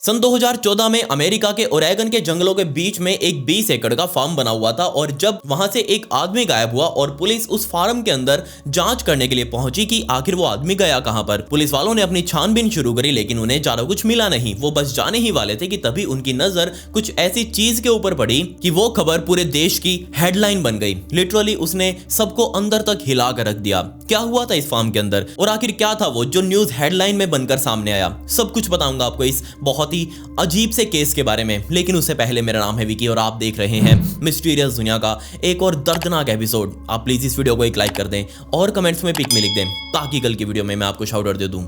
सन 2014 में अमेरिका के ओरेगन के जंगलों के बीच में एक 20 एकड़ का फार्म बना हुआ था और जब वहां से एक आदमी गायब हुआ और पुलिस उस फार्म के अंदर जांच करने के लिए पहुंची कि आखिर वो आदमी गया कहां पर। पुलिस वालों ने अपनी छानबीन शुरू करी लेकिन उन्हें ज्यादा कुछ मिला नहीं। वो बस जाने ही वाले थे कि तभी उनकी नजर कुछ ऐसी चीज के ऊपर पड़ी कि वो खबर पूरे देश की हेडलाइन बन गई। लिटरली उसने सबको अंदर तक हिला कर रख दिया। क्या हुआ था इस फार्म के अंदर और आखिर क्या था वो जो न्यूज हेडलाइन में बनकर सामने आया, सब कुछ बताऊंगा आपको इस बहुत ही अजीब से केस के बारे में। लेकिन उससे पहले मेरा नाम है विकी और आप देख रहे हैं मिस्टीरियस दुनिया का एक और दर्दनाक एपिसोड। आप प्लीज इस वीडियो को एक लाइक कर दें और कमेंट्स में पिक में लिख दें ताकि कल की वीडियो में मैं आपको शाउट आउट दे दूं।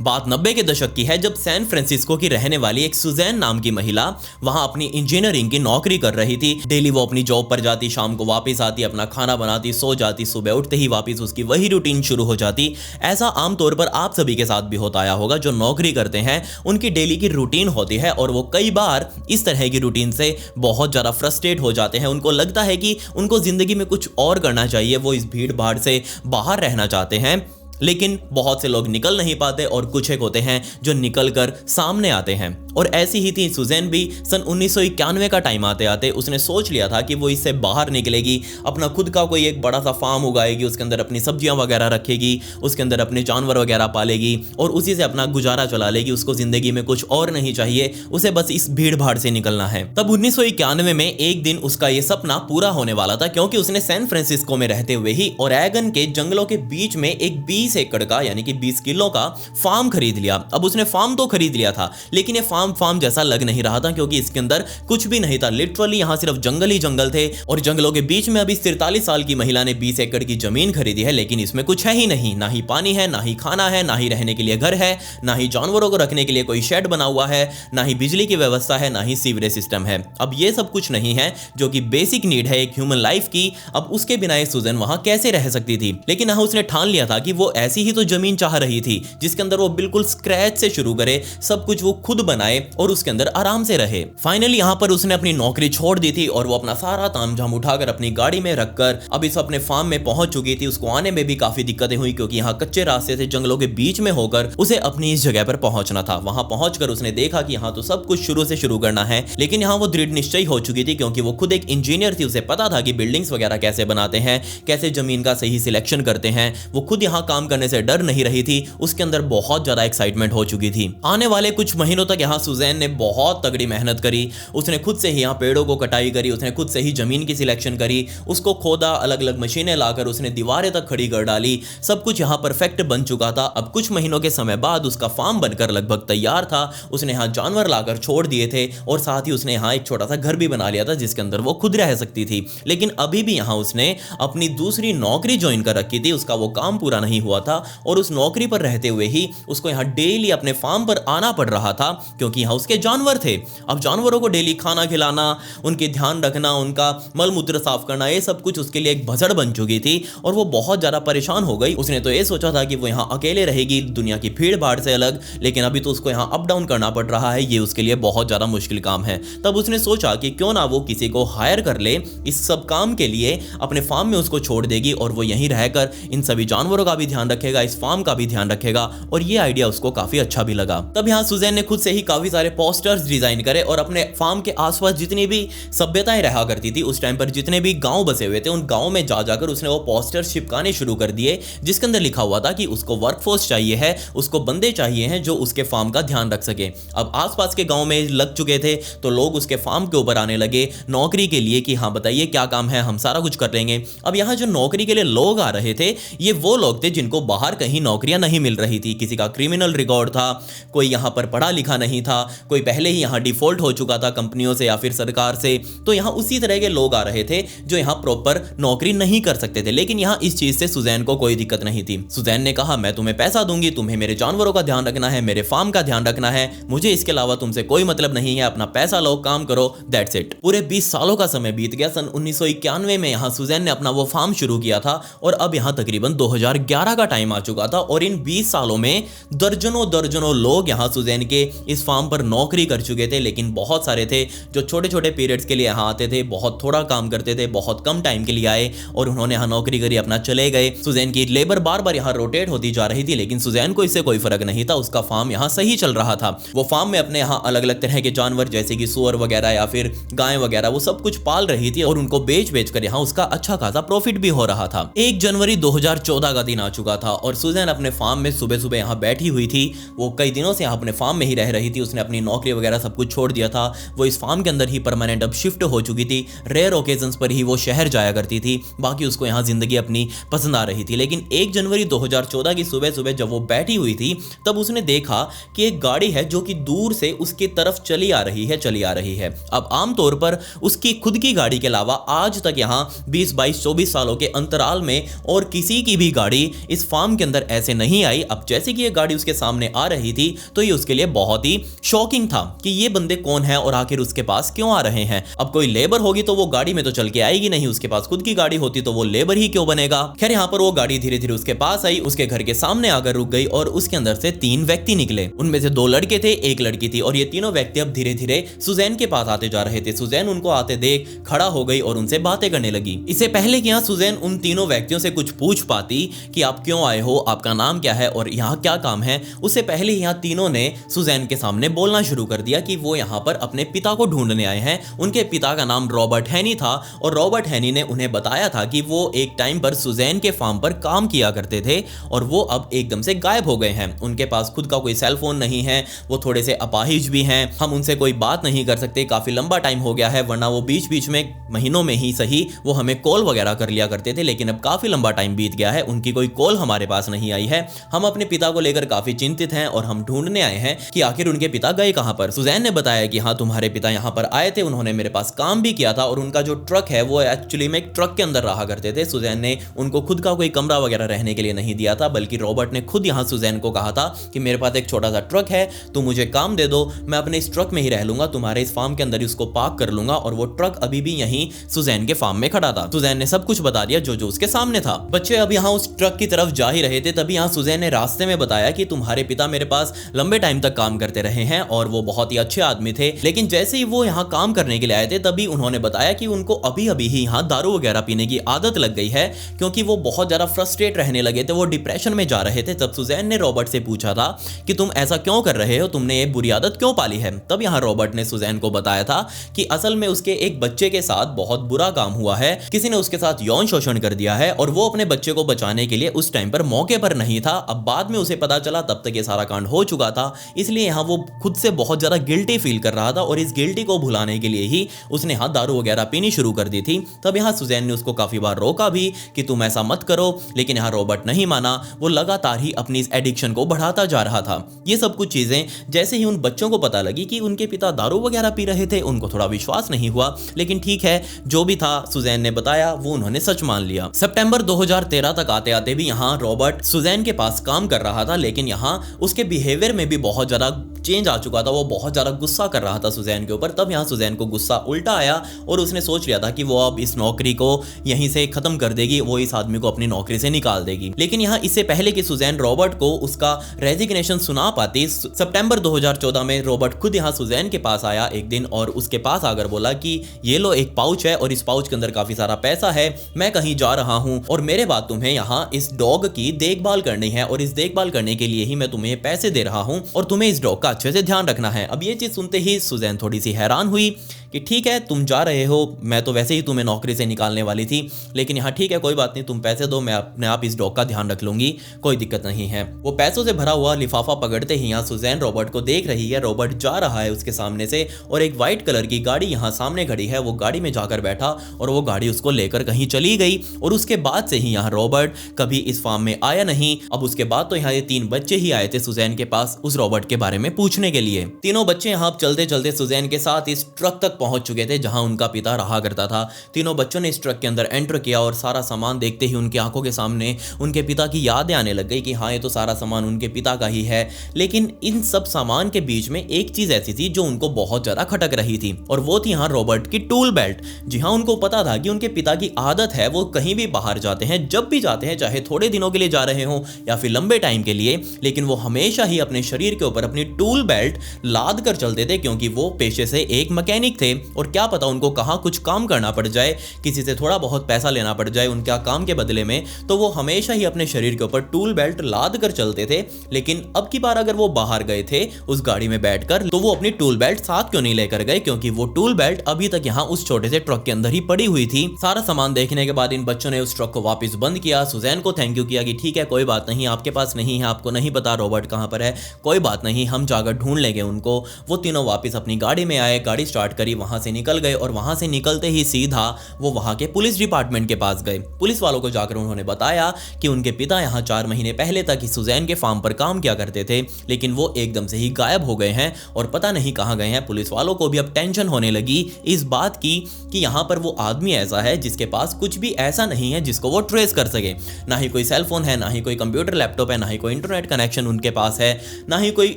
बात 90 के दशक की है जब सैन फ्रांसिस्को की रहने वाली एक सुजैन नाम की महिला वहां अपनी इंजीनियरिंग की नौकरी कर रही थी। डेली वो अपनी जॉब पर जाती, शाम को वापस आती, अपना खाना बनाती, सो जाती, सुबह उठते ही वापस उसकी वही रूटीन शुरू हो जाती। ऐसा आमतौर पर आप सभी के साथ भी होता आया होगा। जो नौकरी करते हैं उनकी डेली की रूटीन होती है और वो कई बार इस तरह की रूटीन से बहुत ज़्यादा फ्रस्ट्रेट हो जाते हैं। उनको लगता है कि उनको ज़िंदगी में कुछ और करना चाहिए, वो इस भीड़ भाड़ से बाहर रहना चाहते हैं। लेकिन बहुत से लोग निकल नहीं पाते और कुछ एक होते हैं जो निकल कर सामने आते हैं। और ऐसी ही थी सुजैन भी। सन 1991 का टाइम आते आते उसने सोच लिया था कि वो इससे बाहर निकलेगी, अपना खुद का कोई एक बड़ा सा फार्म उगाएगी, उसके अंदर अपनी सब्जियां वगैरह रखेगी, उसके अंदर अपने जानवर वगैरह पालेगी और उसी से अपना गुजारा चला लेगी। उसको जिंदगी में कुछ और नहीं चाहिए, उसे बस इस भीड़ भाड़ से निकलना है। तब 1991 में एक दिन उसका ये सपना पूरा होने वाला था क्योंकि उसने सैन फ्रांसिस्को में रहते हुए ही ओरेगन के जंगलों के बीच में एक 20 एकड़ का यानी कि 20 किलो का फार्म खरीद लिया। अब उसने फार्म तो खरीद लिया था लेकिन ये फार्म जैसा लग नहीं रहा था क्योंकि इसके अंदर कुछ भी नहीं था। लिटरली यहां सिर्फ जंगल ही जंगल थे और जंगलों के बीच में अभी 43 साल की महिला ने 20 एकड़ की जमीन खरीदी है लेकिन इसमें कुछ है ही नहीं। ना ही पानी है, ना ही खाना है, ना ही रहने के लिए घर है, ना ही जानवरों को रखने के लिए कोई शेड बना हुआ है, ना ही बिजली की व्यवस्था है, ना ही सीवरेज सिस्टम है। अब ये सब कुछ नहीं है जो कि बेसिक नीड है एक ह्यूमन लाइफ की। अब उसके बिना ये सुजैन वहां कैसे रह सकती थी। लेकिन यहां उसने ठान लिया था कि वो ऐसी ही तो जमीन चाह रही थी जिसके अंदर वो बिल्कुल स्क्रैच से शुरू करे, सब कुछ वो खुद बनाए और उसके अंदर आराम से रहे। फाइनली यहां पर उसने अपनी नौकरी छोड़ दी थी और वो अपना सारा तामझाम उठाकर अपनी गाड़ी में रखकर अब इस अपने फार्म में पहुंच चुकी थी। उसको आने में भी काफी दिक्कतें हुई क्योंकि यहाँ कच्चे रास्ते से जंगलों के बीच में होकर उसे अपनी इस जगह पर पहुंचना था। वहां पहुंचकर उसने देखा कि यहाँ तो सब कुछ शुरू से शुरू करना है। लेकिन यहाँ वो दृढ़ निश्चय हो चुकी थी क्योंकि वो खुद एक इंजीनियर थी। उसे पता था कि बिल्डिंग्स वगैरह कैसे बनाते हैं, कैसे जमीन का सही सिलेक्शन करते हैं। वो खुद यहाँ काम करने से डर नहीं रही थी, उसके अंदर बहुत ज्यादा एक्साइटमेंट हो चुकी थी। आने वाले कुछ महीनों तक यहाँ सुजैन ने बहुत तगड़ी मेहनत करी। उसने खुद से ही यहाँ पेड़ों को कटाई करी, उसने खुद से ही जमीन की सिलेक्शन करी, उसको खोदा, अलग अलग मशीनें लाकर उसने दीवारें तक खड़ी कर डाली। सब कुछ यहाँ परफेक्ट बन चुका था। अब कुछ महीनों के समय बाद उसका फार्म बनकर लगभग तैयार था। उसने यहाँ जानवर लाकर छोड़ दिए थे और साथ ही उसने यहाँ एक छोटा सा घर भी बना लिया था जिसके अंदर वो खुद रह सकती थी। लेकिन अभी भी यहाँ उसने अपनी दूसरी नौकरी ज्वाइन कर रखी थी। उसका वो काम पूरा नहीं हुआ था और उस नौकरी पर रहते हुए ही उसको यहाँ डेली अपने फार्म पर आना पड़ रहा था क्योंकि यहाँ उसके जानवर थे। अब जानवरों को डेली खाना खिलाना, उनके ध्यान रखना, उनका मल मूत्र साफ करना, ये सब कुछ उसके लिए एक भसड़ बन चुकी थी और वो बहुत ज्यादा परेशान हो गई। उसने तो ये सोचा था कि वो यहाँ अकेले रहेगी दुनिया की भीड़ भाड़ से अलग, लेकिन अभी तो उसको यहाँ अप डाउन करना पड़ रहा है। ये उसके लिए बहुत ज्यादा मुश्किल काम है। तब उसने सोचा कि क्यों ना वो किसी को हायर कर ले इस सब काम के लिए, अपने फार्म में उसको छोड़ देगी और वो यहीं रहकर इन सभी जानवरों का भी ध्यान रखेगा, इस फार्म का भी ध्यान रखेगा। और ये आइडिया उसको काफी अच्छा भी लगा। तब यहाँ सुजैन ने खुद से ही काफी सारे पोस्टर्स डिजाइन करे और अपने फार्म के आसपास जितनी भी सभ्यताएं रहा करती थी उस टाइम पर, जितने भी गांव बसे हुए थे, उन गांव में जा जाकर उसने वो पोस्टर्स चिपकाने शुरू कर दिए जिसके अंदर लिखा हुआ था कि उसको वर्कफोर्स चाहिए है, उसको बंदे चाहिए हैं जो उसके फार्म का ध्यान रख सके। अब आसपास के गांव में लग चुके थे तो लोग उसके फार्म के ऊपर आने लगे नौकरी के लिए कि हाँ बताइए क्या काम है, हम सारा कुछ कर लेंगे। अब यहाँ जो नौकरी के लिए लोग आ रहे थे ये वो लोग थे जिनको बाहर कहीं नौकरियां नहीं मिल रही थी। किसी का क्रिमिनल रिकॉर्ड था, कोई यहाँ पर पढ़ा लिखा नहीं था, कोई पहले ही यहाँ डिफॉल्ट हो चुका था कंपनियों से या फिर सरकार से। तो यहाँ उसी तरह के लोग आ रहे थे जो यहाँ प्रॉपर नौकरी नहीं कर सकते थे। लेकिन यहाँ इस चीज से सुजैन को कोई दिक्कत नहीं थी। सुजैन ने कहा मैं तुम्हें पैसा दूंगी, तुम्हें मेरे जानवरों का ध्यान रखना है, मेरे फार्म का ध्यान रखना है, मुझे इसके अलावा तुमसे कोई मतलब नहीं है, अपना पैसा लो, काम करो, दैट्स इट। पूरे 20 सालों का समय बीत गया। सन 1991 में यहाँ सुजैन ने अपना वो फार्म शुरू किया था और अब यहाँ तकरीबन 2011 का टाइम आ चुका था और इन 20 सालों में दर्जनों दर्जनों लोग यहाँ सुजैन के इस फार्म पर नौकरी कर चुके थे, लेकिन बहुत सारे थे जो छोटे छोटे पीरियड्स के लिए यहाँ आते थे, बहुत थोड़ा काम करते थे, बहुत कम टाइम के लिए आए और उन्होंने यहाँ नौकरी करी, अपना चले गए। सुजैन की लेबर बार बार यहाँ रोटेट होती जा रही थी, लेकिन सुजैन को इससे कोई फर्क नहीं था, उसका फार्म यहाँ सही चल रहा था। वो फार्म में अपने यहाँ अलग अलग तरह के जानवर जैसे कि सुअर वगैरह या फिर गाय वगैरह वो सब कुछ पाल रही थी और उनको बेच बेच कर यहाँ उसका अच्छा खासा प्रॉफिट भी हो रहा था। 1 जनवरी 2014 का दिन आ चुका था और सुजैन अपने फार्म में सुबह सुबह यहाँ बैठी हुई थी। वो कई दिनों से यहाँ अपने फार्म में ही रह रही थी, उसने अपनी नौकरी वगैरह सब कुछ छोड़ दिया था। वो इस फार्म के अंदर ही परमानेंट अब शिफ्ट हो चुकी थी। रेयर ओकेजन्स पर ही वो शहर जाया करती थी, बाकी उसको यहाँ जिंदगी अपनी पसंद आ रही थी। लेकिन 1 जनवरी 2014 की सुबह सुबह जब वो बैठी हुई थी तब उसने देखा कि एक गाड़ी है जो कि दूर से उसकी तरफ चली आ रही है। अब आमतौर पर उसकी खुद की गाड़ी के अलावा आज तक यहाँ 20, 22, 24 सालों के अंतराल में और किसी की भी गाड़ी इस फार्म के अंदर ऐसे नहीं आई। अब जैसे कि ये गाड़ी उसके सामने आ रही थी तो ये उसके लिए बहुत ही शॉकिंग था कि ये बंदे कौन है और आखिर उसके पास क्यों आ रहे हैं। अब कोई लेबर होगी तो वो गाड़ी में तो चल के आएगी नहीं, उसके पास खुद की गाड़ी होती तो वो लेबर ही क्यों बनेगा। खैर यहाँ पर वो गाड़ी धीरे धीरे उसके पास आई, उसके घर के सामने आकर रुक गई और उसके अंदर से 3 व्यक्ति निकले। उनमें से 2 लड़के थे, 1 लड़की थी और ये तीनों व्यक्ति अब धीरे धीरे सुजैन के पास आते जा रहे थे। सुजैन उनको आते देख खड़ा हो गई और उनसे बातें करने लगी। इससे पहले कि यहाँ सुजैन उन तीनों व्यक्तियों से कुछ पूछ पाती कि आप क्यों आए हो, आपका नाम क्या है और यहाँ क्या काम है, उससे पहले यहाँ तीनों ने सुजैन के सामने बोलना शुरू कर दिया कि वो यहाँ पर अपने पिता को ढूंढने आए हैं। उनके पिता का नाम रॉबर्ट हैनी था और रॉबर्ट हैनी ने उन्हें बताया था कि वो एक टाइम पर सुजैन के फार्म पर काम किया करते थे और वो अब एकदम से गायब हो गए हैं। उनके पास खुद का कोई सेल फोन नहीं है, वो थोड़े से अपाहिज भी हैं, हम उनसे कोई बात नहीं कर सकते, काफी लंबा टाइम हो गया है, वरना वो बीच बीच में महीनों में ही सही वो हमें कॉल वगैरह कर लिया करते थे, लेकिन अब काफी लंबा टाइम बीत गया है, उनकी कोई कॉल हमारे पास नहीं आई है। हम अपने पिता को लेकर काफी चिंतित हैं और हम ढूंढने आए हैं कि आखिर उनके पिता गए कहां पर। सुजैन ने बताया कि हाँ, तुम्हारे पिता यहाँ पर आए थे, उन्होंने मेरे पास काम भी किया था और उनका जो ट्रक है वो एक्चुअली में एक ट्रक के अंदर रहा करते थे। सुजैन ने उनको खुद का कोई कमरा वगैरह रहने के लिए नहीं दिया था, बल्कि रॉबर्ट ने खुद यहाँ सुजैन को कहा था कि मेरे पास एक छोटा सा ट्रक है, तुम मुझे काम दे दो, मैं अपने इस ट्रक में ही रह लूंगा, तुम्हारे इस फार्म के अंदर उसको पार्क कर लूंगा। और वो ट्रक अभी भी यहीं सुजैन के फार्म में खड़ा था। सुजैन ने सब कुछ बता दिया जो जो उसके सामने था। बच्चे अब यहाँ उस ट्रक की तरफ जा ही रहे थे, तभी यहाँ सुजैन ने रास्ते में बताया कि तुम्हारे पिता मेरे पास लंबे टाइम तक काम करते रहे हैं और वो बहुत ही अच्छे आदमी थे, लेकिन जैसे ही वो यहाँ काम करने के लिए आए थे तभी उन्होंने बताया कि उनको अभी अभी ही यहाँ दारू वगैरह पीने की आदत लग गई है, क्योंकि वो बहुत ज्यादा फ्रस्ट्रेट रहने लगे थे, वो डिप्रेशन में जा रहे थे। तब सुजैन ने रॉबर्ट से पूछा था कि तुम ऐसा क्यों कर रहे हो, तुमने ये बुरी आदत क्यों पाली है। तब यहाँ रॉबर्ट ने सुजैन को बताया था कि असल में उसके एक बच्चे के साथ बहुत बुरा काम हुआ है, किसी ने उसके साथ यौन शोषण कर दिया है और वो अपने बच्चे को बचाने के लिए उस टाइम पर मौके पर नहीं था। अब बाद में उसे पता चला, तब तक ये सारा कांड हो चुका था, इसलिए यहाँ वो खुद से बहुत ज्यादा गिल्टी फील कर रहा था और इस गिल्टी को भुलाने के लिए ही उसने यहाँ दारू वगैरह पीनी शुरू कर दी थी। तब यहाँ सुजैन ने उसको काफी बार रोका भी कि तुम ऐसा मत करो, लेकिन यहाँ रॉबर्ट नहीं माना, वो लगातार ही अपनी इस एडिक्शन को बढ़ाता जा रहा था। ये सब कुछ चीजें जैसे ही उन बच्चों को पता लगी कि उनके पिता दारू वगैरह पी रहे थे, उनको थोड़ा विश्वास नहीं हुआ, लेकिन ठीक है, जो भी था सुजैन ने बताया वो उन्होंने सच मान लिया। सितंबर 2013 तक आते आते भी यहाँ रॉबर्ट सुजैन के पास काम कर रहा था, लेकिन यहाँ उसके बिहेवियर में भी बहुत ज्यादा चेंज आ चुका था, वो बहुत ज्यादा गुस्सा कर रहा था सुजैन के ऊपर। तब यहाँ सुजैन को गुस्सा उल्टा आया और उसने सोच लिया था कि वो अब इस नौकरी को यहीं से खत्म कर देगी, वो इस आदमी को अपनी नौकरी से निकाल देगी। लेकिन यहाँ इससे पहले कि सुजैन रॉबर्ट को उसका रेजिग्नेशन सुना पाती, सितंबर 2014 में रॉबर्ट खुद यहाँ सुजैन के पास आया एक दिन और उसके पास आकर बोला कि ये लो एक पाउच है और इस पाउच के अंदर काफी सारा पैसा है, मैं कहीं जा रहा हूँ और मेरे बाद तुम्हें यहाँ इस डॉग की देखभाल करनी है और इस देखभाल करने के लिए ही मैं तुम्हें पैसे दे रहा हूँ और तुम्हें इस डॉग का अच्छे से ध्यान रखना है। अब ये चीज सुनते ही सुजैन थोड़ी सी हैरान हुई कि ठीक है, तुम जा रहे हो, मैं तो वैसे ही तुम्हें नौकरी से निकालने वाली थी, लेकिन यहाँ ठीक है, कोई बात नहीं, तुम पैसे दो, मैं अपने आप इस डॉग का ध्यान रख लूंगी, कोई दिक्कत नहीं है। वो पैसों से भरा हुआ लिफाफा पकड़ते ही यहाँ सुजैन रॉबर्ट को देख रही है। रॉबर्ट जा रहा है उसके सामने से और एक व्हाइट कलर की गाड़ी यहाँ सामने खड़ी है, वो गाड़ी में जाकर बैठा और वो गाड़ी उसको लेकर कहीं चली गई और उसके बाद से ही यहाँ रॉबर्ट कभी इस फार्म में आया नहीं। अब उसके बाद तो यहाँ ये 3 बच्चे ही आए थे सुजैन के पास उस रॉबर्ट के बारे में पूछने के लिए। तीनों बच्चे यहाँ चलते चलते सुजैन के साथ इस ट्रक तक पहुंच चुके थे जहां उनका पिता रहा करता था। तीनों बच्चों ने इस ट्रक के अंदर एंटर किया और सारा सामान देखते ही उनकी आंखों के सामने उनके पिता की यादें आने लग गई कि हाँ, ये तो सारा सामान उनके पिता का ही है। लेकिन इन सब सामान के बीच में एक चीज ऐसी थी जो उनको बहुत ज्यादा खटक रही थी, और वो थी यहाँ रॉबर्ट की टूल बेल्ट। जी हाँ, उनको पता था कि उनके पिता की आदत है वो कहीं भी बाहर जाते हैं, जब भी जाते हैं, चाहे थोड़े दिनों के लिए जा रहे हो या फिर लंबे टाइम के लिए, लेकिन वो हमेशा ही अपने शरीर के ऊपर अपनी टूल बेल्ट लाद कर चलते थे, क्योंकि वो पेशे से एक मैकेनिक थे और क्या पता उनको कहाँ कुछ काम करना पड़ जाए, किसी से थोड़ा बहुत पैसा लेना पड़ जाए उनका काम के बदले में, तो वो हमेशा ही अपने शरीर के ऊपर टूल बेल्ट लाद कर चलते थे। लेकिन अब की बार अगर वो बाहर गए थे उस गाड़ी में बैठकर, तो वो अपनी टूल बेल्ट साथ क्यों नहीं लेकर गए, क्योंकि वो टूल बेल्ट अभी तक यहाँ उस छोटे से ट्रक के अंदर ही पड़ी हुई थी। सारा सामान देखने के बाद इन बच्चों ने उस ट्रक को वापस बंद किया, सुजैन को थैंक यू किया कि ठीक है, कोई बात नहीं, आपके पास नहीं है, आपको नहीं पता रॉबर्ट कहाँ पर है, कोई बात नहीं, हम जाकर ढूंढ लेंगे उनको। वो तीनों वापस अपनी गाड़ी में आए, गाड़ी स्टार्ट करी, वहां से निकल गए और वहां से निकलते ही सीधा वो वहां के पुलिस डिपार्टमेंट के पास गए। पुलिस वालों को जाकर उन्होंने बताया कि उनके पिता यहाँ 4 महीने पहले तक ही सुजैन के फार्म पर काम किया करते थे, लेकिन वो एकदम से ही गायब हो गए हैं और पता नहीं कहाँ गए हैं। पुलिस वालों को भी अब टेंशन होने लगी इस बात की कि यहाँ पर वो आदमी ऐसा है जिसके पास कुछ भी ऐसा नहीं है जिसको वो ट्रेस कर सके। ना ही कोई सेलफोन है, ना ही कोई कंप्यूटर लैपटॉप है, ना ही कोई इंटरनेट कनेक्शन उनके पास है, ना ही कोई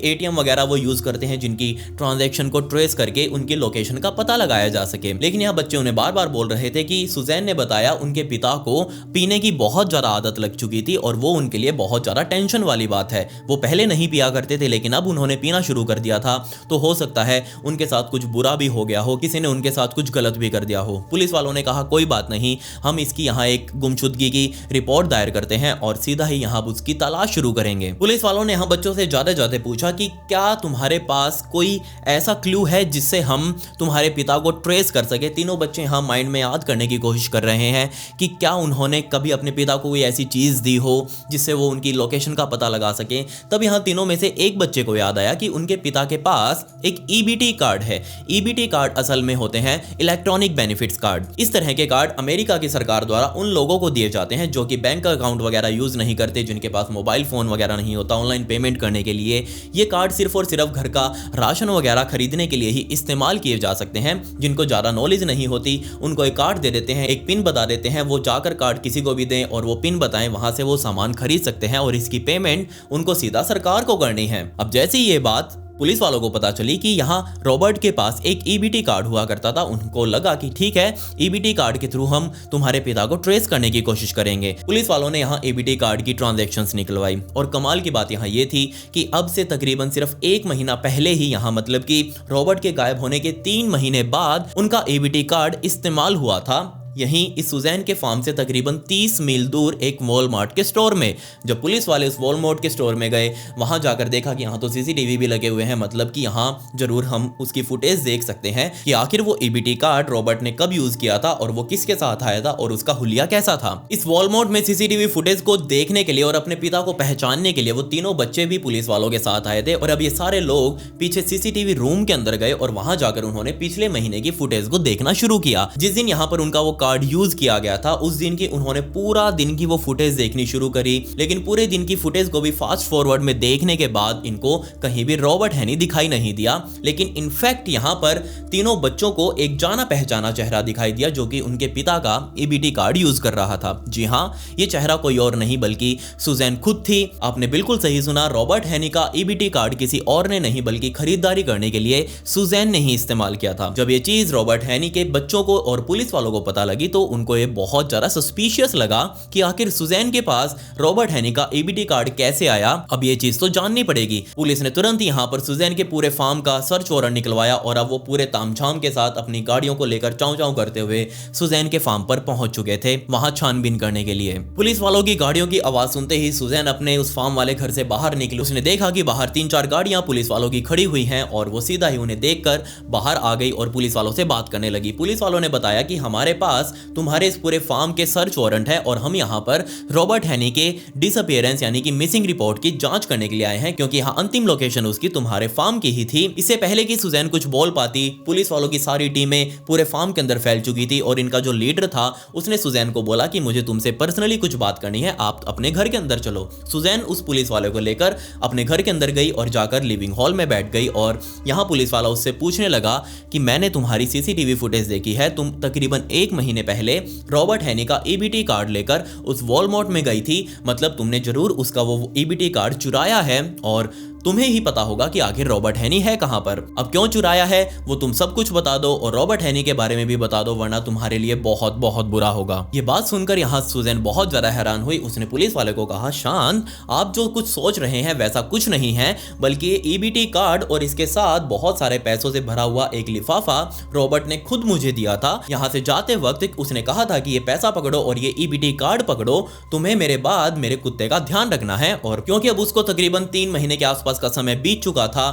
एटीएम वगैरह वो यूज करते हैं जिनकी ट्रांजैक्शन को ट्रेस करके उनकी लोकेशन का पता लगाया जा सके। लेकिन यहाँ बच्चे उन्हें बार बार बोल रहे थे कि सुजैन ने बताया उनके पिता को पीने की बहुत ज्यादा आदत लग चुकी थी और वो उनके लिए बहुत ज्यादा टेंशन वाली बात है। वो पहले नहीं पिया करते थे, लेकिन अब उन्होंने पीना शुरू कर दिया था, तो हो सकता है उनके साथ कुछ बुरा भी हो गया हो, किसी ने उनके साथ कुछ गलत भी कर दिया हो। पुलिस वालों ने कहा कोई बात नहीं, हम इसकी यहाँ एक गुमशुदगी की रिपोर्ट दायर करते हैं और सीधा ही यहाँ उसकी तलाश शुरू करेंगे। पुलिस वालों ने यहाँ बच्चों से जाते जाते पूछा कि क्या तुम्हारे पास कोई ऐसा क्लू है जिससे हम तुम्हारे पिता को ट्रेस कर सके। तीनों बच्चे यहाँ माइंड में याद करने की कोशिश कर रहे हैं कि क्या उन्होंने कभी अपने पिता को कोई ऐसी चीज दी हो जिससे वो उनकी लोकेशन का पता लगा सके। तब यहाँ तीनों में से एक बच्चे को याद आया कि उनके पिता के पास एक ईबीटी कार्ड है। ईबीटी कार्ड असल में होते हैं इलेक्ट्रॉनिक बेनिफिट्स कार्ड। इस तरह के कार्ड अमेरिका की सरकार द्वारा उन लोगों को दिए जाते हैं जो कि बैंक अकाउंट वगैरह यूज नहीं करते, जिनके पास मोबाइल फोन वगैरह नहीं होता ऑनलाइन पेमेंट करने के लिए। ये कार्ड सिर्फ और सिर्फ घर का राशन वगैरह खरीदने के लिए ही इस्तेमाल किए जा सकते हैं। जिनको ज्यादा नॉलेज नहीं होती उनको एक कार्ड दे देते हैं, एक पिन बता देते हैं, वो जाकर कार्ड किसी को भी दें और वो पिन बताएं, वहां से वो सामान खरीद सकते हैं और इसकी पेमेंट उनको सीधा सरकार को करनी है। अब जैसे ही ये बात पुलिस वालों को पता चली कि यहाँ रॉबर्ट के पास एक ईबीटी कार्ड हुआ करता था, उनको लगा कि ठीक है, ईबीटी कार्ड के थ्रू हम तुम्हारे पिता को ट्रेस करने की कोशिश करेंगे। पुलिस वालों ने यहाँ ईबीटी कार्ड की ट्रांजैक्शंस निकलवाई और कमाल की बात यहाँ ये थी कि अब से तकरीबन सिर्फ 1 महीना पहले ही यहाँ मतलब कि रॉबर्ट के गायब होने के 3 महीने बाद उनका ईबीटी कार्ड इस्तेमाल हुआ था। यहीं इस सुजैन के फार्म से तकरीबन 30 मील दूर एक वॉलमार्ट के स्टोर में। जब पुलिस वाले उस वॉलमार्ट के स्टोर में गए, वहां जाकर देखा कि यहाँ तो सीसीटीवी भी लगे हुए हैं, मतलब कि यहाँ जरूर हम उसकी फुटेज देख सकते हैं कि आखिर वो ईबीटी कार्ड रॉबर्ट ने कब यूज किया था और वो किसके साथ आया था और उसका हुलिया कैसा था। इस वॉलमार्ट में सीसीटीवी फुटेज को देखने के लिए और अपने पिता को पहचानने के लिए वो तीनों बच्चे भी पुलिस वालों के साथ आए थे। और अब ये सारे लोग पीछे सीसीटीवी रूम के अंदर गए और वहां जाकर उन्होंने पिछले महीने की फुटेज को देखना शुरू किया। जिस दिन यहाँ पर उनका वो कार्ड यूज किया गया था, उस दिन की उन्होंने पूरा दिन की वो फुटेज देखनी शुरू करी। लेकिन पूरे दिन की फुटेज को भी फास्ट फॉरवर्ड में देखने के बाद इनको कहीं भी रॉबर्ट हैनी दिखाई नहीं दिया। लेकिन इनफैक्ट यहाँ पर तीनों बच्चों को एक जाना पहचाना चेहरा दिखाई दिया जो कि उनके पिता का ईबीटी कार्ड यूज कर रहा था। जी हाँ, ये चेहरा कोई और नहीं बल्कि सुजैन खुद थी। आपने बिल्कुल सही सुना, रॉबर्ट हैनी का ईबीटी कार्ड किसी और ने नहीं बल्कि खरीदारी करने के लिए सुजैन ने ही इस्तेमाल किया था। जब ये चीज रॉबर्ट हैनी के बच्चों को और पुलिस वालों को पता लगी तो उनको ये बहुत ज्यादा सस्पिशियस लगा कि आखिर सुजैन के पास रॉबर्ट हैनी का ईबीटी कार्ड कैसे आया। अब ये चीज तो जाननी पड़ेगी। पुलिस ने तुरंत यहाँ पर सुजैन के पूरे फार्म का सर्च वारंट निकलवाया और अब वो पूरे तामझाम के साथ अपनी गाड़ियों को लेकर चाव चाव करते हुए सुजैन के फार्म पर पहुंच चुके थे वहां छानबीन करने के लिए। पुलिस वालों की गाड़ियों की आवाज सुनते ही सुजैन अपने उस फार्म वाले घर से बाहर निकली। उसने देखा कि बाहर 3-4 गाड़ियां पुलिस वालों की खड़ी हुई हैं और वो सीधा ही उन्हें देखकर बाहर आ गई और पुलिस वालों से बात करने लगी। पुलिस वालों ने बताया कि हमारे पास पास तुम्हारे इस पूरे फार्म के सर्च वारंट है और हम यहाँ पर रॉबर्ट हैनी के डिसअपीयरेंस यानी कि मिसिंग रिपोर्ट की जांच करने के लिए आए हैं, क्योंकि यहाँ अंतिम लोकेशन उसकी तुम्हारे फार्म की ही थी। इससे पहले कि सुजैन कुछ बोल पाती, पुलिस वालों की सारी टीमें पूरे फार्म के अंदर फैल चुकी थी और इनका जो लीडर था उसने सुजैन को बोला कि मुझे तुमसे पर्सनली कुछ बात करनी है, आप अपने घर के अंदर चलो। सुजैन उस पुलिस वाले को लेकर अपने घर के अंदर गई और जाकर लिविंग हॉल में बैठ गई और यहाँ पुलिस वाला उससे पूछने लगा कि मैंने तुम्हारी सीसीटीवी फुटेज देखी है, तुम तकरीबन 1 महीने पहले रॉबर्ट हैनी का ईबीटी कार्ड लेकर उस वॉलमार्ट में गई थी, मतलब तुमने जरूर उसका वो ईबीटी कार्ड चुराया है और तुम्हें ही पता होगा कि आखिर रॉबर्ट हैनी है कहां पर। अब क्यों चुराया है वो तुम सब कुछ बता दो और रॉबर्ट हैनी के बारे में भी बता दो, वरना तुम्हारे लिए बहुत बहुत बुरा होगा। ये बात सुनकर यहाँ सुजैन बहुत ज्यादा हैरान हुई। उसने पुलिस वाले को कहा, शान आप जो कुछ सोच रहे हैं वैसा कुछ नहीं है, बल्कि ये ईबीटी कार्ड और इसके साथ बहुत सारे पैसों से भरा हुआ एक लिफाफा रॉबर्ट ने खुद मुझे दिया था। यहाँ से जाते वक्त उसने कहा था कि ये पैसा पकड़ो और ये ईबीटी कार्ड पकड़ो, तुम्हें मेरे बाद मेरे कुत्ते का ध्यान रखना है। और क्योंकि अब उसको तकरीबन 3 महीने के आसपास का समय बीत चुका था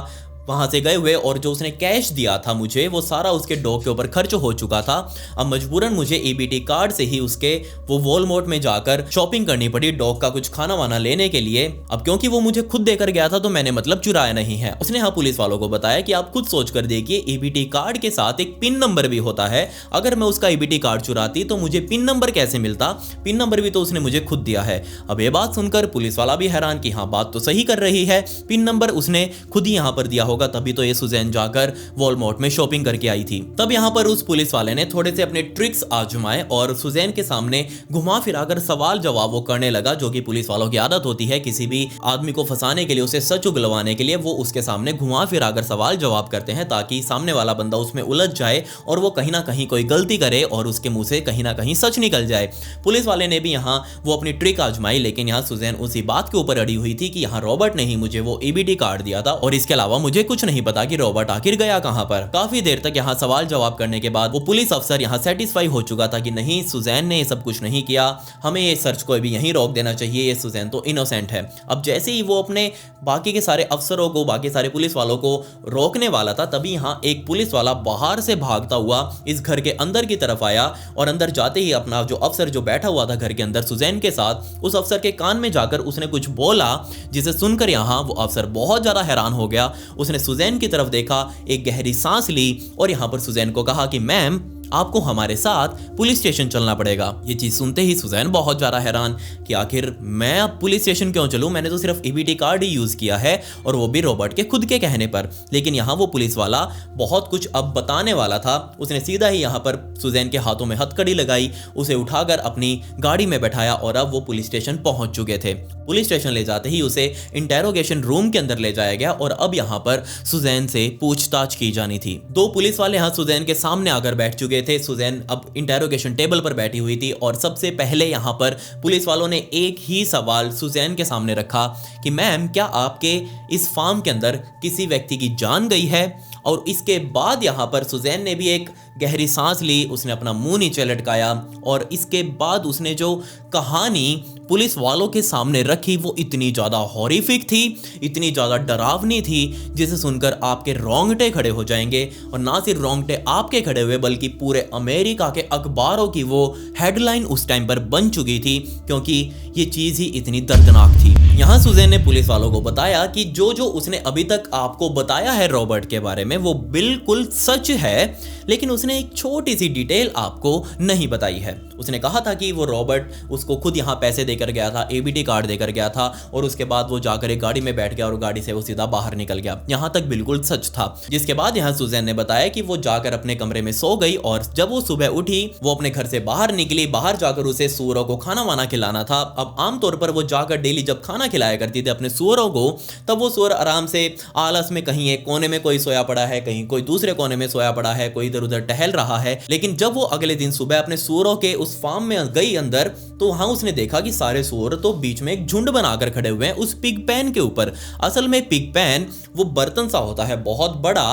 वहां से गए हुए, और जो उसने कैश दिया था मुझे वो सारा उसके डॉग के ऊपर खर्च हो चुका था। अब मजबूरन मुझे ईबीटी कार्ड से ही उसके वो वॉलमार्ट में जाकर शॉपिंग करनी पड़ी डॉग का कुछ खाना वाना लेने के लिए। अब क्योंकि वो मुझे खुद देकर गया था तो मैंने मतलब चुराया नहीं है। उसने यहाँ पुलिस वालों को बताया कि आप खुद सोच कर देखिए, ईबीटी कार्ड के साथ एक पिन नंबर भी होता है, अगर मैं उसका ईबीटी कार्ड चुराती तो मुझे पिन नंबर कैसे मिलता, पिन नंबर भी तो उसने मुझे खुद दिया है। अब ये बात सुनकर पुलिस वाला भी हैरान कि हाँ बात तो सही कर रही है, पिन नंबर उसने खुद ही यहाँ पर दिया होगा, तभी तो ये सुजैन जाकर वॉलमार्ट में शॉपिंग करके आई थी। तब यहाँ पर उस पुलिस वाले ने थोड़े से अपने ट्रिक्स आजमाए और सुजैन के सामने घुमा फिराकर सवाल जवाब वो करने लगा, जो कि पुलिस वालों की आदत होती है, किसी भी आदमी को फंसाने के लिए, उसे सच उगलवाने के लिए वो उसके सामने घुमा फिराकर सवाल जवाब करते हैं ताकि सामने वाला बंदा उसमें उलझ जाए और वो कहीं ना कहीं कोई गलती करे और उसके मुंह से कहीं ना कहीं सच निकल जाए। पुलिस वाले ने भी यहाँ वो अपनी ट्रिक आजमाई, लेकिन यहाँ सुजैन उसी बात के ऊपर अड़ी हुई थी कि यहाँ रॉबर्ट ने ही मुझे वो ईबीटी कार्ड दिया था और इसके अलावा मुझे कुछ नहीं पता कि रॉबर्ट आखिर गया कहां पर। काफी देर तक यहाँ सवाल जवाब करने के बाद वो पुलिस अफसर यहाँ सेटिस्फाई हो चुका था कि नहीं, सुजैन ने ये सब कुछ नहीं किया, हमें ये सर्च को भी यहीं रोक देना चाहिए, ये सुजैन तो इनोसेंट है। अब जैसे ही वो अपने बाकी के सारे अफसरों को, बाकी सारे पुलिस वालों को रोकने वाला था, तभी यहाँ एक पुलिस वाला बाहर से भागता हुआ इस घर के अंदर की तरफ आया और अंदर जाते ही अपना जो अफसर जो बैठा हुआ था घर के अंदर सुजैन के साथ, उस अफसर के कान में जाकर उसने कुछ बोला, जिसे सुनकर यहाँ वो अफसर बहुत ज्यादा हैरान हो गया। उसने सुजैन की तरफ देखा, एक गहरी सांस ली और यहाँ पर सुजैन को कहा कि मैम आपको हमारे साथ पुलिस स्टेशन चलना पड़ेगा। ये चीज सुनते ही सुजैन बहुत ज्यादा हैरान कि आखिर मैं अब पुलिस स्टेशन क्यों चलूं, मैंने तो सिर्फ ईबीटी कार्ड ही यूज किया है और वो भी रॉबर्ट के खुद के कहने पर। लेकिन यहाँ वो पुलिस वाला बहुत कुछ अब बताने वाला था। उसने सीधा ही यहाँ पर सुजैन के हाथों में हथकड़ी लगाई, उसे उठाकर अपनी गाड़ी में बैठाया और अब वो पुलिस स्टेशन पहुंच चुके थे। पुलिस स्टेशन ले जाते ही उसे इंटेरोगेशन रूम के अंदर ले जाया गया और अब यहाँ पर सुजैन से पूछताछ की जानी थी। 2 पुलिस वाले यहाँ सुजैन के सामने आकर बैठ चुके थे। सुजैन अब इंटेरोगेशन टेबल पर बैठी हुई थी और सबसे पहले यहाँ पर पुलिस वालों ने एक ही सवाल सुजैन के सामने रखा कि मैम क्या आपके इस फार्म के अंदर किसी व्यक्ति की जान गई है। और इसके बाद यहाँ पर सुजैन ने भी एक गहरी सांस ली, उसने अपना मुंह नीचे लटकाया और इसके बाद उसने जो कहानी पुलिस वालों के सामने रखी वो इतनी ज़्यादा हॉरिफिक थी, इतनी ज़्यादा डरावनी थी, जिसे सुनकर आपके रोंगटे खड़े हो जाएंगे। और ना सिर्फ रोंगटे आपके खड़े हुए बल्कि पूरे अमेरिका के अखबारों की वो हेडलाइन उस टाइम पर बन चुकी थी, क्योंकि ये चीज़ ही इतनी दर्दनाक थी। यहाँ सुजैन ने पुलिस वालों को बताया कि जो जो उसने अभी तक आपको बताया है रॉबर्ट के बारे में वो बिल्कुल सच है, लेकिन उसने एक छोटी सी डिटेल आपको नहीं बताई है। उसने कहा था कि वो रॉबर्ट उसको खुद यहाँ पैसे देकर गया था, एबीटी कार्ड देकर गया था और उसके बाद वो जाकर एक गाड़ी में बैठ गया और गाड़ी से वो सीधा बाहर निकल गया। यहाँ तक बिल्कुल सच था। जिसके बाद यहाँ सुजैन ने बताया कि वो जाकर अपने कमरे में सो गई और जब वो सुबह उठी वो अपने घर से बाहर निकली। बाहर जाकर उसे सूअरों को खाना वाना खिलाना था। अब आमतौर पर वो जाकर डेली जब खाना खिलाया करती थी अपने सूअरों को, तब वो सूअर आराम से आलस में कहीं एक कोने में कोई सोया पड़ा है, कहीं कोई दूसरे कोने में सोया पड़ा है, कोई इधर उधर टहल रहा है। लेकिन जब वो अगले दिन सुबह अपने सूअरों के उस फार्म में गई अंदर, तो वहां उसने देखा कि सारे सूअर तो बीच में एक झुंड बनाकर खड़े हुए हैं उस पिग पैन के ऊपर। असल में पिग पैन वो बर्तन सा होता है बहुत बड़ा,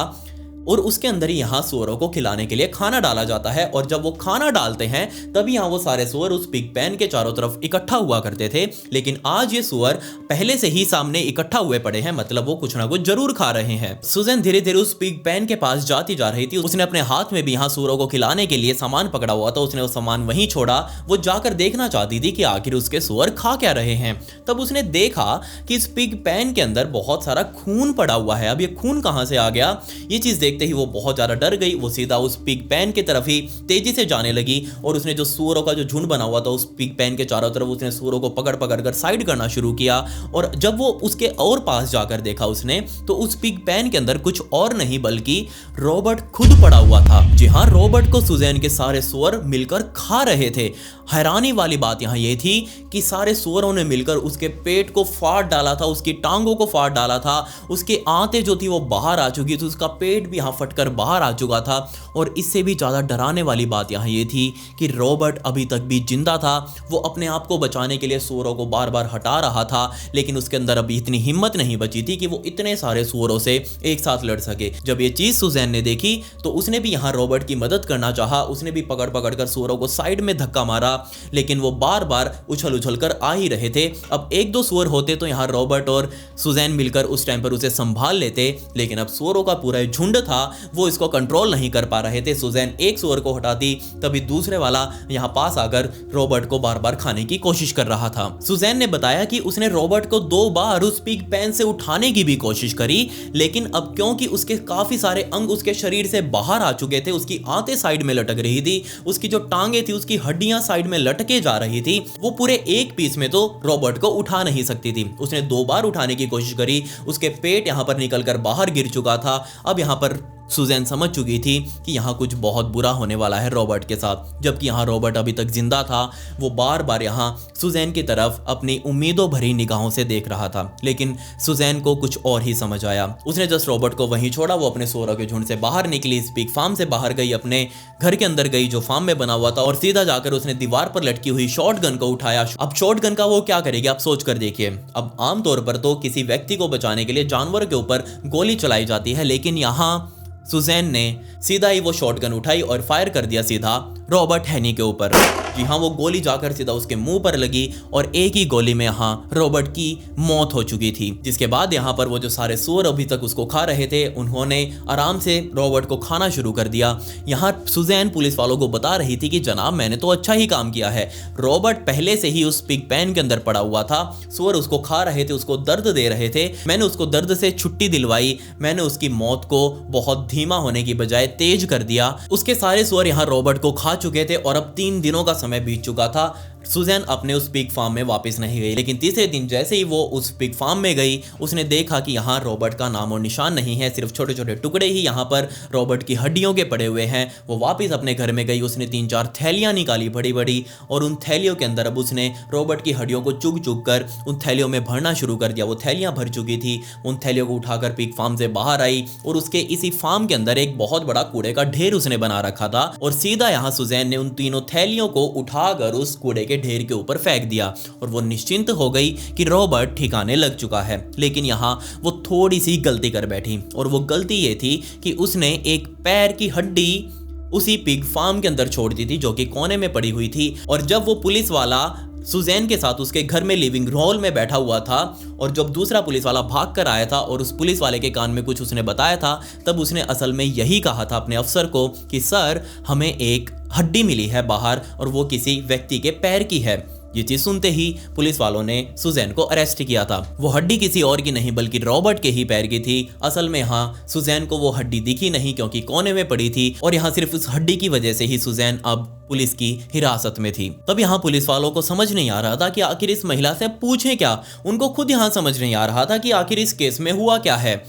और उसके अंदर ही यहाँ सुअरों को खिलाने के लिए खाना डाला जाता है। और जब वो खाना डालते हैं तभी यहाँ वो सारे सुअर उस पिग पेन के चारों तरफ इकट्ठा हुआ करते थे, लेकिन आज ये सुअर पहले से ही सामने इकट्ठा हुए पड़े हैं, मतलब वो कुछ ना कुछ जरूर खा रहे हैं। सुजैन धीरे धीरे उस पिग पेन के पास जाती जा रही थी। उसने अपने हाथ में भी यहाँ सुअरों को खिलाने के लिए सामान पकड़ा हुआ था। उसने वो सामान वहीं छोड़ा, वो जाकर देखना चाहती थी कि आखिर उसके सुअर खा क्या रहे हैं। तब उसने देखा कि इस पिग पेन के अंदर बहुत सारा खून पड़ा हुआ है। अब ये खून कहां से आ गया, ये चीज देखते ही वो बहुत ज्यादा डर गई। वो सीधा उस पिग पेन की तरफ ही तेजी से जाने लगी और उसने जो सुअरों का जो झुंड बना हुआ था उस पिग पेन के चारों तरफ उसने सुअरों को पकड़ पकड़ कर साइड करना शुरू किया। और जब वो उसके और पास जाकर देखा उसने, तो उस पिग पेन के अंदर कुछ और नहीं बल्कि रॉबर्ट खुद पड़ा हुआ था। जी हाँ, रॉबर्ट को सुजैन के सारे सुअर मिलकर खा रहे थे। हैरानी वाली बात यहाँ ये थी कि सारे सुअरों ने मिलकर उसके पेट को फाड़ डाला था, उसकी टांगों को फाड़ डाला था, उसके आंतें जो थी वो बाहर आ चुकी थी, उसका पेट भी यहाँ फटकर बाहर आ चुका था। और इससे भी ज़्यादा डराने वाली बात यहाँ ये थी कि रॉबर्ट अभी तक भी जिंदा था। वो अपने आप को बचाने के लिए सुअरों को बार बार हटा रहा था, लेकिन उसके अंदर अभी इतनी हिम्मत नहीं बची थी कि वो इतने सारे सुअरों से एक साथ लड़ सके। जब ये चीज़ सुजैन ने देखी तो उसने भी यहाँ रॉबर्ट की मदद करना चाहा। उसने भी पकड़ पकड़ कर सुअरों को साइड में धक्का मारा, लेकिन वो बार बार उछल उछल कर आ ही रहे थे। अब एक दो सुअर होते तो यहाँ रॉबर्ट और सुजैन मिलकर उस टाइम पर उसे संभाल लेते, लेकिन अब सुअरों का पूरा झुंड था, वो इसको कंट्रोल नहीं कर पा रहे थे। सुजैन एक सुअर को हटाती तभी दूसरे वाला यहाँ पास आकर रॉबर्ट को बार बार खाने की कोशिश कर रहा था। सुजैन ने बताया कि उसने रॉबर्ट को 2 बार उस पिग पेन से उठाने की भी कोशिश करी, लेकिन अब क्योंकि उसके काफी सारे अंग उसके शरीर से बाहर आ चुके थे, उसकी आंतें साइड में लटक रही थी, उसकी जो टांगे थी उसकी हड्डियां साइड में लटके जा रही थी, वो पूरे एक पीस में तो रॉबर्ट को उठा नहीं सकती थी। उसने 2 बार उठाने की कोशिश करी, उसके पेट यहां पर निकलकर बाहर गिर चुका था। अब यहां पर सुजैन समझ चुकी थी कि यहाँ कुछ बहुत बुरा होने वाला है रॉबर्ट के साथ। जबकि यहाँ रॉबर्ट अभी तक जिंदा था, वो बार बार यहाँ सुजैन की तरफ अपनी उम्मीदों भरी निगाहों से देख रहा था, लेकिन सुजैन को कुछ और ही समझ आया। उसने जस्ट रॉबर्ट को वहीं छोड़ा, वो अपने सुअरों के झुंड से बाहर निकली, इस पिग फार्म से बाहर गई, अपने घर के अंदर गई जो फार्म में बना हुआ था, और सीधा जाकर उसने दीवार पर लटकी हुई शॉटगन को उठाया। अब शॉटगन का वो क्या करेगी आप सोच कर देखिए। अब आमतौर पर तो किसी व्यक्ति को बचाने के लिए जानवर के ऊपर गोली चलाई जाती है, लेकिन यहाँ सुजैन ने सीधा ही वो शॉटगन उठाई और फायर कर दिया सीधा रॉबर्ट हैनी के ऊपर। जी हाँ, वो गोली जाकर सीधा उसके मुंह पर लगी और एक ही गोली में यहाँ रॉबर्ट की मौत हो चुकी थी। जिसके बाद यहाँ पर वो जो सारे सुअर अभी तक उसको खा रहे थे, उन्होंने आराम से रॉबर्ट को खाना शुरू कर दिया। यहाँ सुजैन पुलिस वालों को बता रही थी कि जनाब मैंने तो अच्छा ही काम किया है, रॉबर्ट पहले से ही उस पिग पेन के अंदर पड़ा हुआ था, सुअर उसको खा रहे थे, उसको दर्द दे रहे थे, मैंने उसको दर्द से छुट्टी दिलवाई, मैंने उसकी मौत को बहुत धीमा होने की बजाय तेज कर दिया। उसके सारे सुअर यहाँ रॉबर्ट को खा चुके थे और अब 3 दिनों का समय बीत चुका था। सुजैन अपने उस पिग फार्म में वापस नहीं गई, लेकिन तीसरे दिन जैसे ही वो उस पिग फार्म में गई, उसने देखा कि यहाँ रॉबर्ट का नाम और निशान नहीं है, सिर्फ छोटे छोटे टुकड़े ही यहाँ पर रॉबर्ट की हड्डियों के पड़े हुए हैं। वो वापस अपने घर में गई, उसने 3-4 थैलियाँ निकाली बड़ी बड़ी, और उन थैलियों के अंदर अब उसने रॉबर्ट की हड्डियों को चुग चुग कर उन थैलियों में भरना शुरू कर दिया। वो थैलियाँ भर चुकी थी, उन थैलियों को उठाकर पिग फार्म से बाहर आई और उसके इसी फार्म के अंदर एक बहुत बड़ा कूड़े का ढेर उसने बना रखा था, और सीधा यहाँ सुजैन ने उन तीनों थैलियों को उठाकर उस कूड़े के ढेर के ऊपर फेंक दिया और वो निश्चिंत हो गई कि रॉबर्ट ठिकाने लग चुका है। लेकिन यहाँ वो थोड़ी सी गलती कर बैठी, और वो गलती ये थी कि उसने एक पैर की हड्डी उसी पिग फार्म के अंदर छोड़ दी थी जो कि कोने में पड़ी हुई थी। और जब वो पुलिस वाला सुजैन के साथ उसके घर में लिविंग हॉल में बैठा हुआ था, और जब दूसरा पुलिस वाला भाग कर आया था और उस पुलिस वाले के कान में कुछ उसने बताया था, तब उसने असल में यही कहा था अपने अफसर को कि सर हमें एक हड्डी मिली है बाहर और वो किसी व्यक्ति के पैर की है। ये चीज सुनते ही पुलिस वालों ने सुजैन को अरेस्ट किया था। वो हड्डी किसी और की नहीं बल्कि रॉबर्ट के ही पैर की थी। असल में यहाँ सुजैन को वो हड्डी दिखी नहीं क्योंकि कोने में पड़ी थी, और यहाँ सिर्फ उस हड्डी की वजह से ही सुजैन अब पुलिस की हिरासत में थी। तब यहाँ पुलिस वालों को समझ नहीं आ रहा था कि आखिर इस महिला से पूछें क्या। उनको खुद यहाँ समझ नहीं आ रहा था कि आखिर इस केस में हुआ क्या है,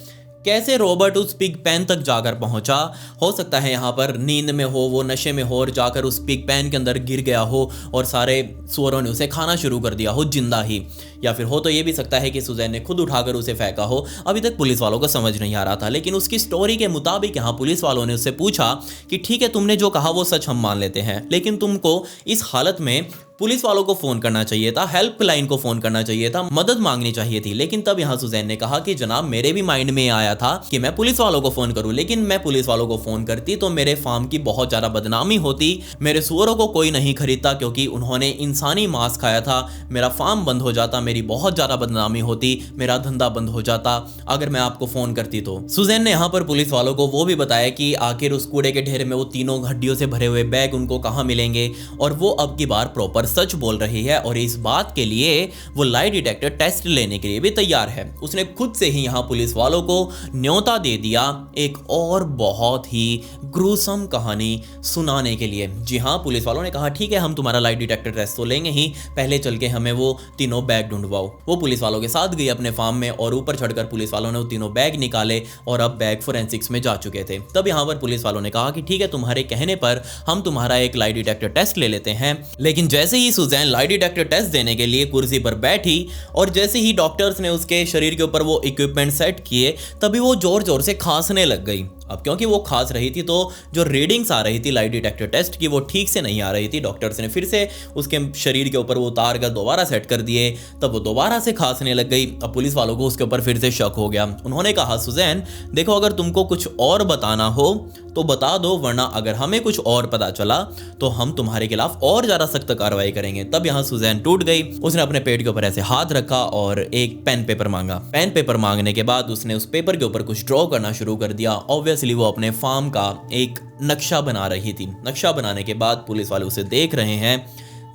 कैसे रॉबर्ट उस पिग पेन तक जाकर पहुंचा। हो सकता है यहाँ पर नींद में हो, वो नशे में हो और जाकर उस पिग पेन के अंदर गिर गया हो और सारे सुअरों ने उसे खाना शुरू कर दिया हो जिंदा ही। या फिर हो तो ये भी सकता है कि सुजैन ने खुद उठाकर उसे फेंका हो। अभी तक पुलिस वालों को समझ नहीं आ रहा था, लेकिन उसकी स्टोरी के मुताबिक यहाँ पुलिस वालों ने उससे पूछा कि ठीक है, तुमने जो कहा वो सच हम मान लेते हैं, लेकिन तुमको इस हालत में पुलिस वालों को फोन करना चाहिए था, हेल्पलाइन को फोन करना चाहिए था, मदद मांगनी चाहिए थी। लेकिन तब यहाँ सुजैन ने कहा कि जनाब, मेरे भी माइंड में आया था कि मैं पुलिस वालों को फोन करूं, लेकिन मैं पुलिस वालों को फोन करती तो मेरे फार्म की बहुत ज्यादा बदनामी होती, मेरे सुअरों को कोई नहीं खरीदता क्योंकि उन्होंने इंसानी मांस खाया था, मेरा फार्म बंद हो जाता, मेरी बहुत ज्यादा बदनामी होती, मेरा धंधा बंद हो जाता अगर मैं आपको फोन करती तो। सुजैन ने यहाँ पर पुलिस वालों को वो भी बताया कि आखिर उस कूड़े के ढेर में वो तीनों हड्डियों से भरे हुए बैग उनको कहाँ मिलेंगे, और वो अब की बार प्रॉपर सच बोल रही है और इस बात के लिए वो लाई डिटेक्टर टेस्ट लेने के लिए भी तैयार है। उसने खुद से ही यहाँ पुलिस वालों को न्योता दे दिया एक और बहुत ही ग्रूसम कहानी सुनाने के लिए। जी हाँ, पुलिस वालों ने कहा ठीक है, हम तुम्हारा लाई डिटेक्टर टेस्ट तो लेंगे ही, पहले चल के हमें वो तीनों बैग ढूंढवाओ। वो पुलिस वालों के साथ गई अपने फार्म में और ऊपर चढ़कर पुलिस वालों ने वो तीनों बैग निकाले और अब बैग फोरेंसिक्स में जा चुके थे। तब यहाँ पर पुलिस वालों ने कहा कि ठीक है, तुम्हारे कहने पर हम तुम्हारा एक लाई डिटेक्टर टेस्ट ले लेते हैं। लेकिन जैसे ही सुजैन लाई डिटेक्टर टेस्ट देने के लिए कुर्सी पर बैठी और जैसे ही डॉक्टर्स ने उसके शरीर के ऊपर वो इक्विपमेंट सेट किए, तभी वो जोर जोर से खांसने लग गई। अब क्योंकि वो खांस रही थी तो जो रीडिंग्स आ रही थी लाई डिटेक्टर टेस्ट की वो ठीक से नहीं आ रही थी। डॉक्टर्स ने फिर से उसके शरीर के ऊपर वो उतार कर दोबारा सेट कर दिए, तब वो दोबारा से खांसने लग गई। अब पुलिस वालों को उसके ऊपर फिर से शक हो गया। उन्होंने कहा, सुजैन देखो, अगर तुमको कुछ और बताना हो तो बता दो, वरना अगर हमें कुछ और पता चला तो हम तुम्हारे खिलाफ और ज्यादा सख्त कार्रवाई करेंगे। तब यहाँ सुजैन टूट गई। उसने अपने पेट के ऊपर ऐसे हाथ रखा और एक पेन पेपर मांगा। पेन पेपर मांगने के बाद उसने उस पेपर के ऊपर कुछ ड्रॉ करना शुरू कर दिया। ऑब्वियसली वो अपने फार्म का एक नक्शा बना रही थी। नक्शा बनाने के बाद पुलिस वाले उसे देख रहे हैं,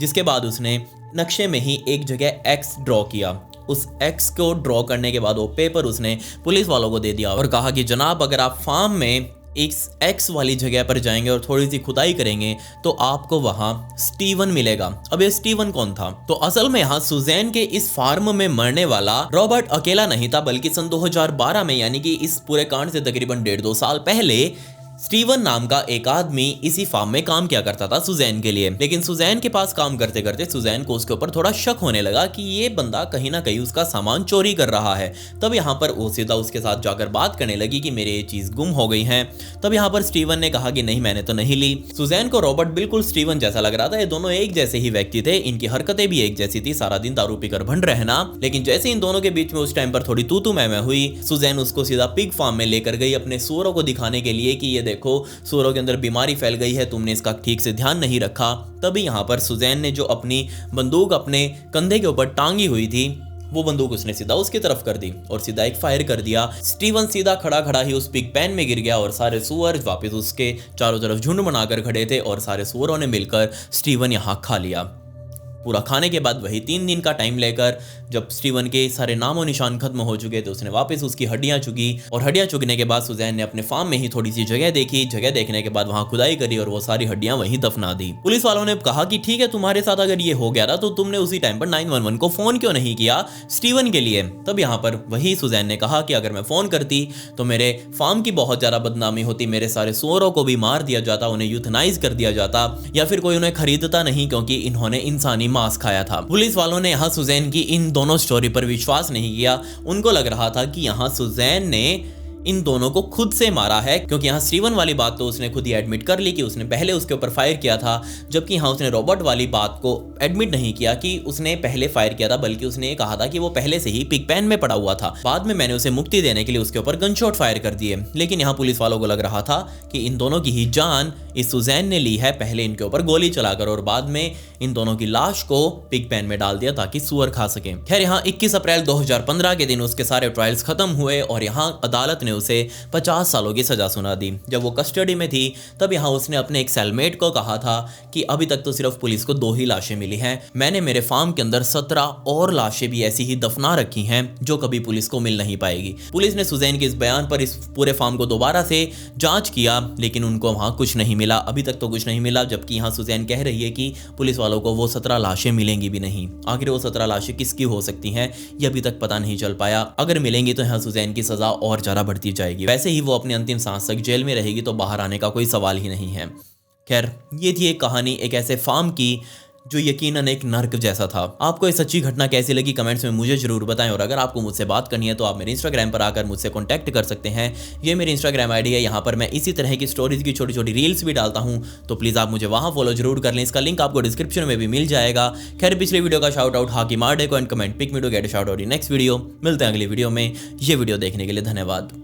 जिसके बाद उसने नक्शे में ही एक जगह एक्स ड्रॉ किया। उस एक्स को ड्रॉ करने के बाद वो पेपर उसने पुलिस वालों को दे दिया और कहा कि जनाब, अगर आप फार्म में इस एक्स वाली जगह पर जाएंगे और थोड़ी सी खुदाई करेंगे तो आपको वहां स्टीवन मिलेगा। अब ये स्टीवन कौन था? तो असल में यहाँ सुजैन के इस फार्म में मरने वाला रॉबर्ट अकेला नहीं था, बल्कि सन 2012 में, यानी कि इस पूरे कांड से तकरीबन 1.5-2 साल पहले, स्टीवन नाम का एक आदमी इसी फार्म में काम किया करता था सुजैन के लिए। लेकिन सुजैन के पास काम करते करते सुजैन को उसके ऊपर थोड़ा शक होने लगा कि ये बंदा कहीं ना कहीं उसका सामान चोरी कर रहा है। तब यहाँ पर वो सीधा उसके साथ जाकर बात करने लगी कि मेरे ये चीज गुम हो गई है। तब यहाँ पर स्टीवन ने कहा कि नहीं, मैंने तो नहीं ली। सुजैन को रॉबर्ट बिल्कुल स्टीवन जैसा लग रहा था। ये दोनों एक जैसे ही व्यक्ति थे, इनकी हरकतें भी एक जैसी थी, सारा दिन दारू पीकर भंड रहना। लेकिन जैसे इन दोनों के बीच में उस टाइम पर थोड़ी तू मैं हुई, सुजैन उसको सीधा पिग फार्म में लेकर गई अपने सूअरों को दिखाने के लिए कि ये देखो, सूअरों के अंदर बीमारी फैल गई है, तुमने इसका ठीक से ध्यान नहीं रखा। तभी यहाँ पर सुजैन ने जो अपनी बंदूक अपने कंधे के ऊपर टांगी हुई थी, वो बंदूक उसने सीधा उसकी तरफ कर दी और सीधा एक फायर कर दिया। स्टीवन सीधा खड़ा खड़ा ही उस पिग पैन में गिर गया और सारे सूअर वापस उसके चारों तरफ झुंड बनाकर खड़े थे और सारे सूअरों ने मिलकर स्टीवन यहाँ खा लिया। पूरा खाने के बाद वही 3 दिन का टाइम लेकर जब स्टीवन के सारे नामो निशान खत्म हो चुके तो उसने वापस उसकी हड्डियां चुगी और हड्डियां चुगने के बाद सुजैन ने अपने फार्म में ही थोड़ी सी जगह देखी। जगह देखने के बाद वहां खुदाई करी और वो सारी हड्डियां वहीं दफना दी। पुलिस वालों ने कहा कि ठीक है, तुम्हारे साथ अगर ये हो गया था तो तुमने उसी टाइम पर 911 को फोन क्यों नहीं किया स्टीवन के लिए? तब यहाँ पर वही सुजैन ने कहा कि अगर मैं फोन करती तो मेरे फार्म की बहुत ज्यादा बदनामी होती, मेरे सारे सूअरों को भी मार दिया जाता, उन्हें यूथनाइज कर दिया जाता, या फिर कोई उन्हें खरीदता नहीं क्योंकि इन्होंने इंसानी मांस खाया था। पुलिस वालों ने यहाँ सुजैन की इन दोनों स्टोरी पर विश्वास नहीं किया। उनको लग रहा था कि यहाँ सुजैन ने इन दोनों को खुद से मारा है, क्योंकि यहाँ स्टीवन वाली बात तो उसने खुद ही एडमिट कर ली कि उसने पहले उसके ऊपर फायर किया था, जबकि यहाँ उसने रॉबर्ट वाली बात को एडमिट नहीं किया कि उसने पहले फायर किया था, बल्कि उसने ये कहा था कि वो पहले से ही पिग पैन में पड़ा हुआ था, बाद में मैंने उसे मुक्ति देने के लिए उसके ऊपर गनशॉट फायर कर दिए। लेकिन यहाँ पुलिस वालों को लग रहा था कि इन दोनों की ही जान इस सुजैन ने ली है, पहले इनके ऊपर गोली चलाकर और बाद में इन दोनों की लाश को पिग पैन में डाल दिया ताकि सुअर खा सके। खैर, यहाँ 21 अप्रैल 2015 के दिन उसके सारे ट्रायल्स खत्म हुए और यहाँ अदालत ने उसे 50 सालों की सजा सुना दी। जब वो कस्टडी में थी तब यहाँ उसने अपने एक सेलमेट को कहा था कि अभी तक तो सिर्फ पुलिस को 2 ही लाशें मिली हैं, मैंने मेरे फार्म के अंदर 17 और लाशें भी ऐसी ही दफना रखी हैं जो कभी पुलिस को मिल नहीं पाएगी। पुलिस ने सुजैन के इस बयान पर इस पूरे फार्म को दोबारा से जांच किया, लेकिन उनको वहां कुछ नहीं मिला, अभी तक तो कुछ नहीं मिला। जबकि यहाँ सुजैन कह रही है कि पुलिस वालों को वो 17 लाशें मिलेंगी भी नहीं। आखिर वो 17 लाशें किसकी हो सकती हैं ये अभी तक पता नहीं चल पाया। अगर मिलेंगी तो यहाँ सुजैन की सजा और ज्यादा बढ़ती जाएगी। वैसे ही वो अपनी अंतिम सांस तक जेल में रहेगी तो बाहर आने का कोई सवाल ही नहीं है। खैर, ये थी एक कहानी एक ऐसे फार्म की जो यकीनन एक नर्क जैसा था। आपको ये सच्ची घटना कैसी लगी कमेंट्स में मुझे जरूर बताएं, और अगर आपको मुझसे बात करनी है तो आप मेरे इंस्टाग्राम पर आकर मुझसे कॉन्टैक्ट कर सकते हैं। ये मेरी इंस्टाग्राम आईडी है, यहाँ पर मैं इसी तरह की स्टोरीज की छोटी छोटी रील्स भी डालता हूँ, तो प्लीज़ आप मुझे वहाँ फॉलो जरूर कर लें। इसका लिंक आपको डिस्क्रिप्शन में भी मिल जाएगा। खैर, पिछले वीडियो का शाउट आउट हाकी मार डे को and comment pick me to get a shout out in next video. मिलते हैं अगली वीडियो में। ये वीडियो देखने के लिए धन्यवाद।